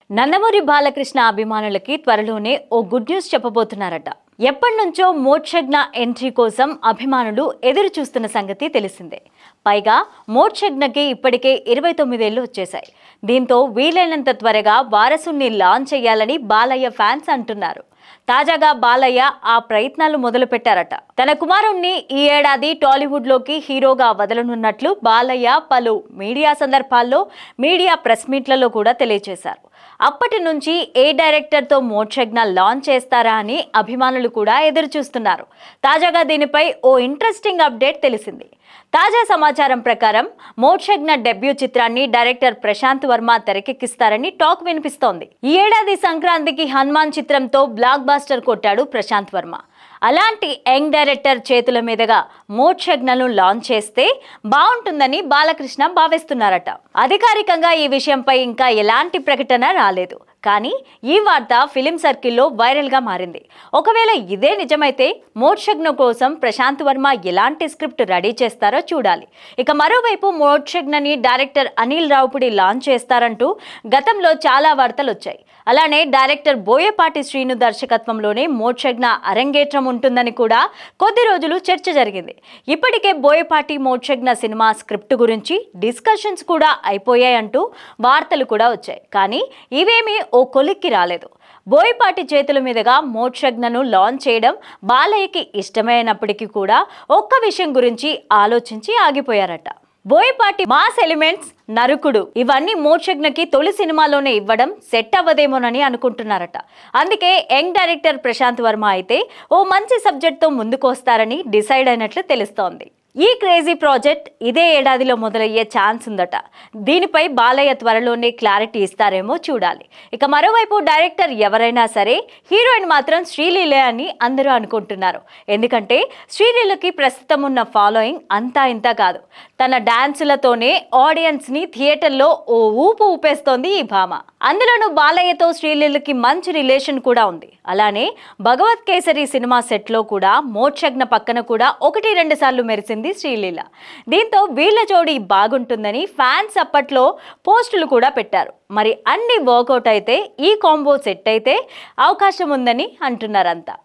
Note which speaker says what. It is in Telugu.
Speaker 1: నందమూరి బాలకృష్ణ అభిమానులకి త్వరలోనే ఓ గుడ్ న్యూస్ చెప్పబోతున్నారట. ఎప్పటినుంచో మోక్షజ్ఞ ఎంట్రీ కోసం అభిమానులు ఎదురు చూస్తున్న సంగతి తెలిసిందే. పైగా మోక్షజ్ఞకి ఇప్పటికే 29 ఏళ్లు వచ్చేశాయి. దీంతో వీలైనంత త్వరగా వారసుని లాంచ్ చేయాలని బాలయ్య ఫ్యాన్స్ అంటున్నారు. తాజాగా బాలయ్య ఆ ప్రయత్నాలు మొదలు పెట్టారట. తన కుమారుణ్ణి ఈ ఏడాది టాలీవుడ్ లోకి హీరోగా వదలనున్నట్లు బాలయ్య పలు మీడియా సందర్భాల్లో మీడియా ప్రెస్ మీట్లలో కూడా తెలియజేశారు. అప్పటి నుంచి ఏ డైరెక్టర్తో మోక్షజ్ఞ లాంచ్ చేస్తారా అని అభిమానులు కూడా ఎదురు చూస్తున్నారు. తాజాగా దీనిపై ఓ ఇంట్రెస్టింగ్ అప్డేట్ తెలిసింది. తాజా సమాచారం ప్రకారం మోక్షజ్ఞ డెబ్యూ చిత్రాన్ని డైరెక్టర్ ప్రశాంత్ వర్మ తెరకెక్కిస్తారని టాక్ వినిపిస్తోంది. ఈ ఏడాది సంక్రాంతికి హనుమాన్ చిత్రంతో బ్లాక్ బాస్టర్ కొట్టాడు ప్రశాంత్ వర్మ. అలాంటి యంగ్ డైరెక్టర్ చేతుల మీదుగా మోక్షజ్ఞను లాంచ్ చేస్తే బాగుంటుందని బాలకృష్ణ భావిస్తున్నారట. అధికారికంగా ఈ విషయంపై ఇంకా ఎలాంటి ప్రకటన రాలేదు. కానీ ఈ వార్త ఫిలిం సర్కిల్లో వైరల్గా మారింది. ఒకవేళ ఇదే నిజమైతే మోక్షజ్ఞ కోసం ప్రశాంత్ వర్మ ఎలాంటి స్క్రిప్ట్ రెడీ చేస్తారో చూడాలి. ఇక మరోవైపు మోక్షజ్ఞని డైరెక్టర్ అనిల్ రావుపుడి లాంచ్ చేస్తారంటూ గతంలో చాలా వార్తలు వచ్చాయి. అలానే డైరెక్టర్ బోయపాటి శ్రీను దర్శకత్వంలోనే మోక్షజ్ఞ అరంగేట్రం ఉంటుందని కూడా కొద్ది రోజులు చర్చ జరిగింది. ఇప్పటికే బోయపాటి మోక్షజ్ఞ సినిమా స్క్రిప్ట్ గురించి డిస్కషన్స్ కూడా అయిపోయాయంటూ వార్తలు కూడా వచ్చాయి. కానీ ఇవేమీ ఓ కొలిక్కి రాలేదు. బోయపాటి చేతుల మీదుగా మోక్షజ్ఞను లాంచ్ చేయడం బాలయ్యకి ఇష్టమైనప్పటికీ కూడా ఒక్క విషయం గురించి ఆలోచించి ఆగిపోయారట. బోయపాటి మాస్ ఎలిమెంట్స్, నరుకుడు ఇవన్నీ మోక్షజ్ఞకి తొలి సినిమాలోనే ఇవ్వడం సెట్ అవ్వదేమోనని అనుకుంటున్నారట. అందుకే యంగ్ డైరెక్టర్ ప్రశాంత్ వర్మ అయితే ఓ మంచి సబ్జెక్ట్తో ముందుకు వస్తారని డిసైడ్ అయినట్లు తెలుస్తోంది. ఈ క్రేజీ ప్రాజెక్ట్ ఇదే ఏడాదిలో మొదలయ్యే ఛాన్స్ ఉందట. దీనిపై బాలయ్య త్వరలోనే క్లారిటీ ఇస్తారేమో చూడాలి. ఇక మరోవైపు డైరెక్టర్ ఎవరైనా సరే హీరోయిన్ మాత్రం శ్రీలీల అని అందరూ అనుకుంటున్నారు. ఎందుకంటే శ్రీలీలకి ప్రస్తుతం ఉన్న ఫాలోయింగ్ అంతా ఇంతా కాదు. తన డాన్సులతోనే ఆడియన్స్ని థియేటర్లో ఓ ఊపు ఊపేస్తోంది ఈ భామ. అందులోనూ బాలయ్యతో శ్రీలీలకి మంచి రిలేషన్ కూడా ఉంది. అలానే భగవత్ కేసరి సినిమా సెట్లో కూడా మోక్షజ్ఞ పక్కన కూడా 1-2 సార్లు మెరిసింది శ్రీలీల. దీంతో వీళ్ళ జోడీ బాగుంటుందని ఫ్యాన్స్ అప్పట్లో పోస్టులు కూడా పెట్టారు. మరి అన్ని వర్కౌట్ అయితే ఈ కాంబో సెట్ అయితే అవకాశం ఉందని అంటున్నారంతా.